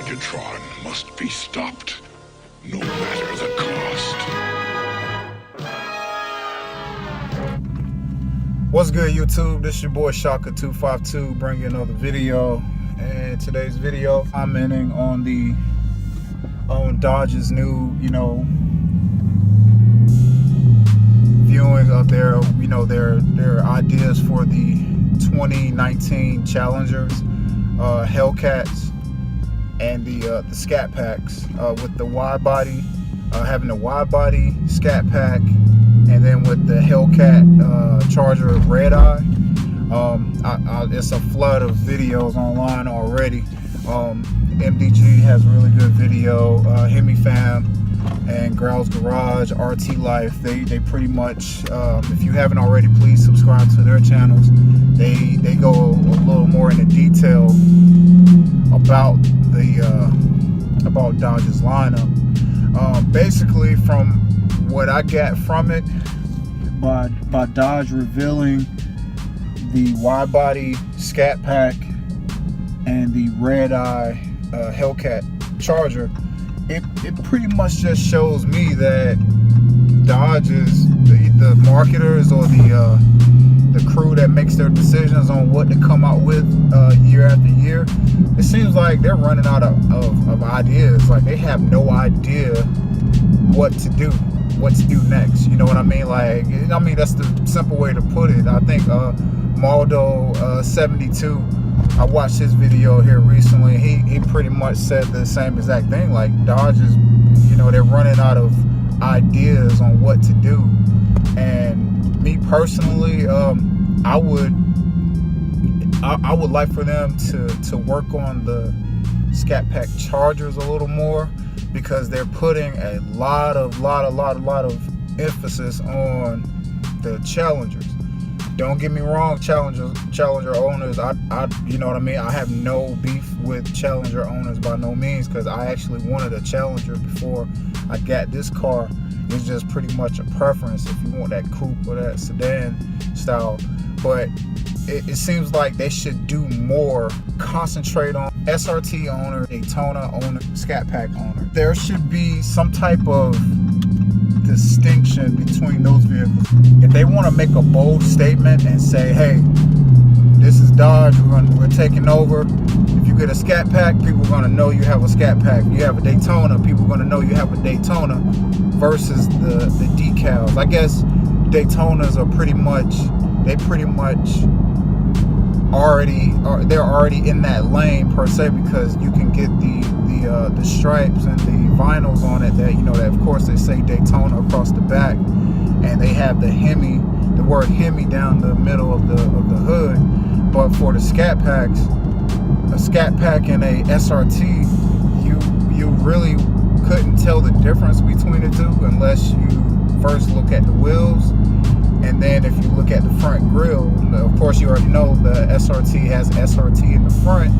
Megatron must be stopped, no matter the cost. What's good, YouTube? This is your boy Shaka252 bringing another video. And today's video, commenting on Dodge's new, viewing of their ideas for the 2019 Challengers, Hellcats, and the Scat Packs, with the wide body, having the wide body Scat Pack, and then with the Hellcat Charger Red Eye. It's a flood of videos online already. MDG has a really good video. Hemi Fam and GrowlsGarage, RT Life, they pretty much, if you haven't already, please subscribe to their channels. They go a little more into detail about about Dodge's lineup. Basically, from what I get from it, by Dodge revealing the wide body Scat Pack and the Red Eye Hellcat Charger, it pretty much just shows me that Dodge is the marketers, or the crew that makes their decisions on what to come out with year after year. It seems like they're running out of ideas. Like, they have no idea what to do next. You know what I mean? Like, I mean, that's the simple way to put it. I think Maldo 72, I watched his video here recently. He pretty much said the same exact thing. Like, Dodge is, they're running out of ideas on what to do. And me personally, I would like for them to work on the Scat Pack Chargers a little more, because they're putting a lot of emphasis on the Challengers. Don't get me wrong, Challenger owners, I you know what I mean, I have no beef with Challenger owners by no means, because I actually wanted a Challenger before I got this car. It's just pretty much a preference if you want that coupe or that sedan style. But it seems like they should do more, concentrate on SRT owner, Daytona owner, Scat Pack owner. There should be some type of distinction between those vehicles. If they want to make a bold statement and say, hey, this is Dodge, we're taking over. If you get a Scat Pack, people are going to know you have a Scat Pack. If you have a Daytona, people are going to know you have a Daytona, versus the decals. I guess Daytonas are pretty much they're already in that lane per se, because you can get the stripes and the vinyls on it that that of course they say Daytona across the back, and they have the word Hemi down the middle of the hood. But for the Scat Packs, a Scat Pack and a SRT, you really couldn't tell the difference between the two unless you first look at the wheels. And then if you look at the front grille, of course you already know the SRT has SRT in the front,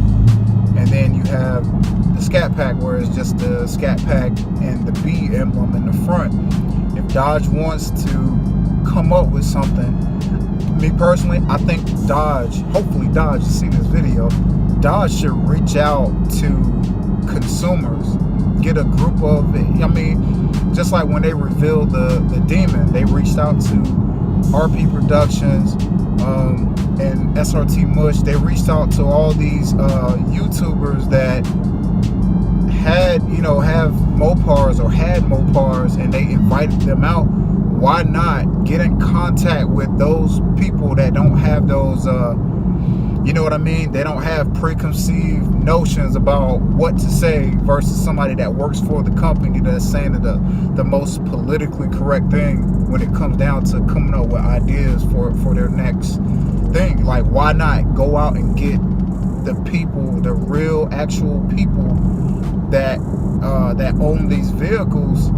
and then you have the Scat Pack where it's just the Scat Pack and the B emblem in the front. If Dodge wants to come up with something, me personally, I think hopefully Dodge, you see this video, Dodge should reach out to consumers, get a group of, just like when they revealed the Demon, they reached out to RP Productions and SRT Mush. They reached out to all these YouTubers that have Mopars or had Mopars, and they invited them out. Why not get in contact with those people that don't have those you know what I mean? They don't have preconceived notions about what to say, versus somebody that works for the company that's saying the most politically correct thing when it comes down to coming up with ideas for their next thing. Like, why not go out and get the people, the real actual people that own these vehicles,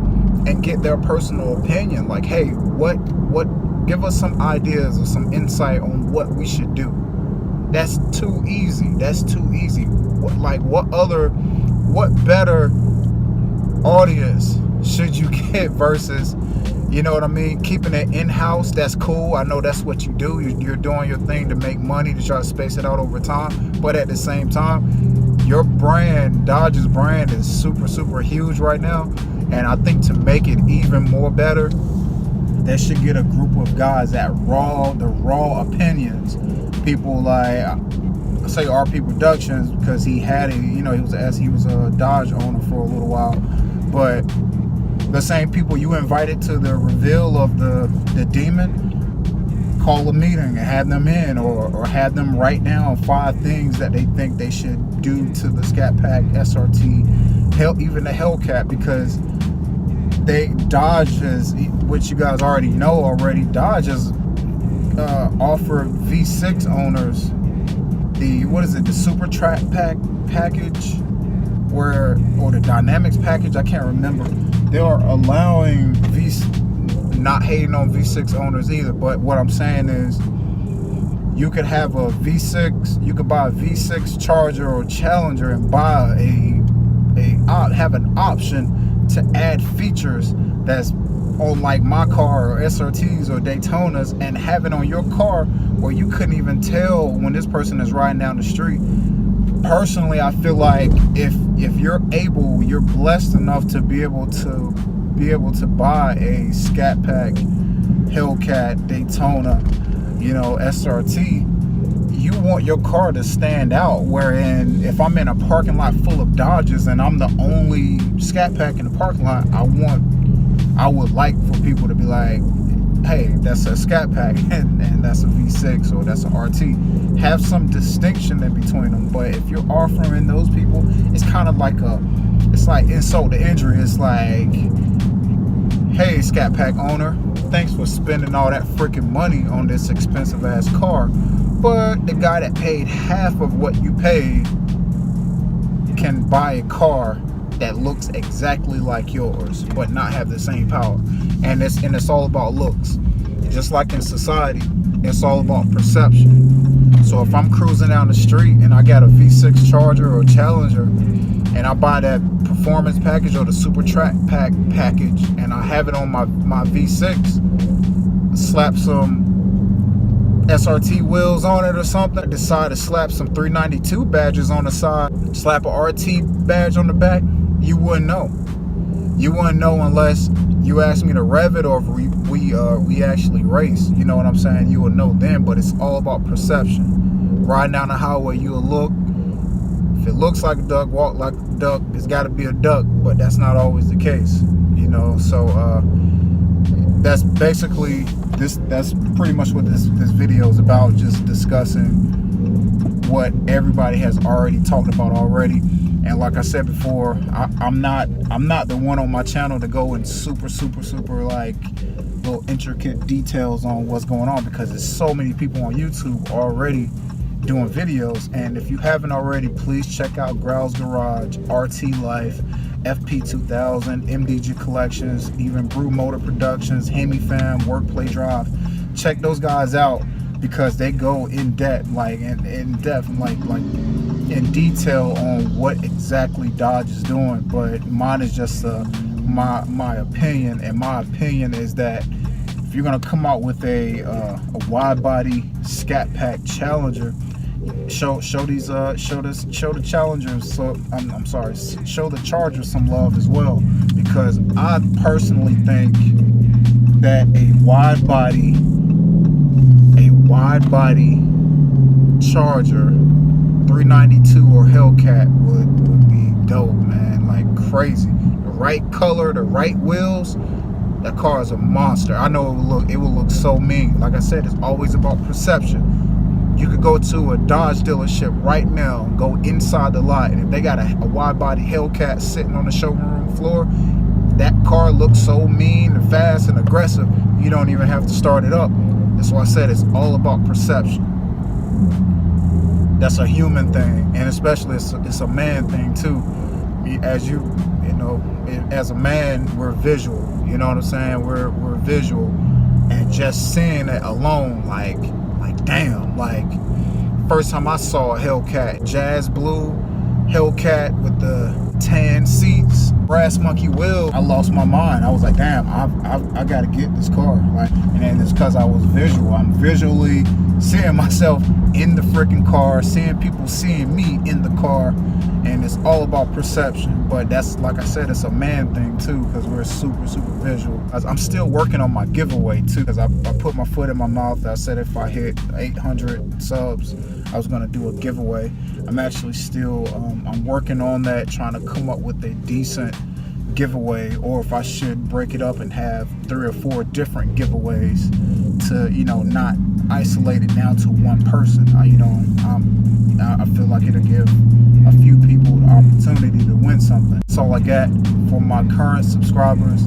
and get their personal opinion? Like, hey, give us some ideas or some insight on what we should do. That's too easy. What better audience should you get versus, you know what I mean, keeping it in-house? That's cool. I know that's what you do. You're doing your thing to make money, to try to space it out over time. But at the same time, your brand, Dodge's brand, is super huge right now, and I think to make it even more better, they should get a group of guys that the raw opinions. People like, say RP Productions, because he had a, he was a Dodge owner for a little while, but the same people you invited to the reveal of the Demon, call a meeting and have them in, or have them write down 5 things that they think they should do to the Scat Pack SRT, even the Hellcat, because Dodge has, which you guys already know already, Dodge has offered V6 owners the Super Track package, or the Dynamics package, I can't remember. They are allowing not hating on V6 owners either, but what I'm saying is you could have a V6, you could buy a V6 Charger or Challenger and buy have an option to add features that's on like my car or SRTs or Daytonas, and have it on your car where you couldn't even tell when this person is riding down the street. Personally, I feel like if you're blessed enough to be able to buy a Scat Pack Hellcat Daytona, SRT, you want your car to stand out. Wherein if I'm in a parking lot full of Dodges and I'm the only Scat Pack in the parking lot, I would like for people to be like, hey, that's a Scat Pack and that's a V6 or that's an RT. Have some distinction in between them. But if you're offering those people, it's kind of like it's like insult to injury. It's like, hey, Scat Pack owner, thanks for spending all that freaking money on this expensive ass car, but the guy that paid half of what you paid can buy a car that looks exactly like yours but not have the same power. And it's all about looks. Just like in society, it's all about perception. So if I'm cruising down the street and I got a V6 Charger or Challenger, and I buy that performance package or the Super Track package, and I have it on my V6, slap some SRT wheels on it or something, decide to slap some 392 badges on the side, slap a RT badge on the back, you wouldn't know. You wouldn't know unless you asked me to rev it, or if we actually race. You know what I'm saying? You would know then. But it's all about perception. Riding down the highway, you'll look. If it looks like a duck, walk like a duck. It's got to be a duck, but that's not always the case. So that's basically this. That's pretty much what this video is about. Just discussing what everybody has already talked about already. And like I said before, I'm not the one on my channel to go in super like little intricate details on what's going on, because there's so many people on YouTube already doing videos. And if you haven't already, please check out GrowlsGarage, RT Life, FP2000, MDG Collections, even Brew Motor Productions, Hemi Fam, Workplay Drive. Check those guys out, because they go in depth, like in detail on what exactly Dodge is doing. But mine is just my opinion, and my opinion is that if you're gonna come out with a wide body Scat Pack Challenger, show the Challengers, so I'm sorry, show the Chargers some love as well, because I personally think that a wide body Charger 392 or Hellcat would be dope, man. Like crazy. The right color, the right wheels, that car is a monster. I know it will look so mean. Like I said, it's always about perception. You could go to a Dodge dealership right now, go inside the lot, and if they got a wide body Hellcat sitting on the showroom floor, that car looks so mean and fast and aggressive, you don't even have to start it up. That's why I said it's all about perception. That's a human thing, and especially it's a man thing too. As you know, as a man, we're visual. You know what I'm saying? We're visual, and just seeing it alone, like damn. Like first time I saw a Hellcat, jazz blue Hellcat with the tan seats, brass monkey wheel, I lost my mind. I was like, damn, I gotta get this car. Like, and then it's because I was visual. I'm visually seeing myself in the freaking car, seeing people seeing me in the car, and it's all about perception. But that's, like I said, it's a man thing too, because we're super visual. I'm still working on my giveaway too, because I put my foot in my mouth. I said if I hit 800 subs, I was gonna do a giveaway. I'm actually still I'm working on that, trying to come up with a decent giveaway, or if I should break it up and have 3 or 4 different giveaways to, you know, not isolate it down to one person. I feel like it'll give a few people the opportunity to win something. That's all I got for my current subscribers.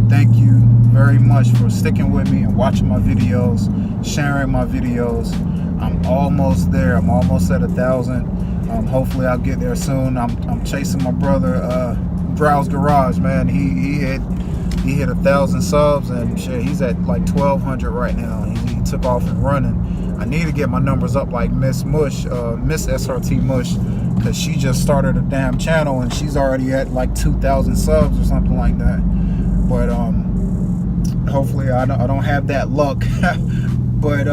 Thank you very much for sticking with me and watching my videos, sharing my videos. I'm almost there. I'm almost at 1,000. Hopefully I'll get there soon. I'm chasing my brother, GrowlsGarage, man. He hit 1,000 subs, and shit, he's at like 1,200 right now. He took off and running. I need to get my numbers up like Miss SRT Mush, because she just started a damn channel and she's already at like 2,000 subs or something like that. But hopefully I don't have that luck. But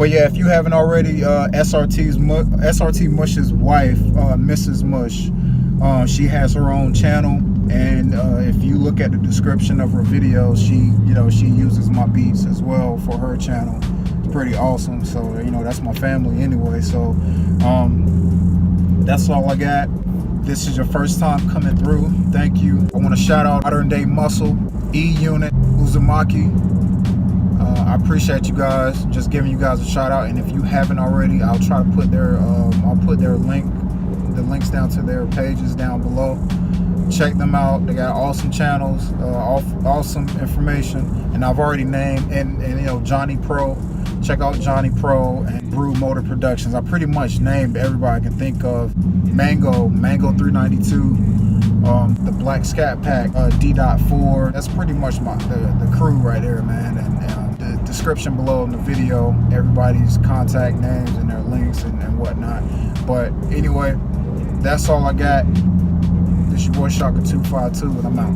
yeah, if you haven't already, SRT Mush's wife, Mrs. Mush, she has her own channel, and if you look at the description of her videos, she uses my beats as well for her channel. It's pretty awesome. So that's my family anyway. So that's all I got. This is your first time coming through. Thank you. I want to shout out Modern Day Muscle, E-Unit, Uzumaki. I appreciate you guys. Just giving you guys a shout out. And if you haven't already, I'll try to put their the links down to their pages down below. Check them out. They got awesome channels, awesome information. And I've already named and Johnny Pro. Check out Johnny Pro and Brew Motor Productions. I pretty much named everybody I can think of. Mango 392, the Black Scat Pack, D.4. That's pretty much the crew right there, man. And the description below in the video, everybody's contact names and their links and whatnot. But anyway, that's all I got. This your boy Shaka 252, and I'm out.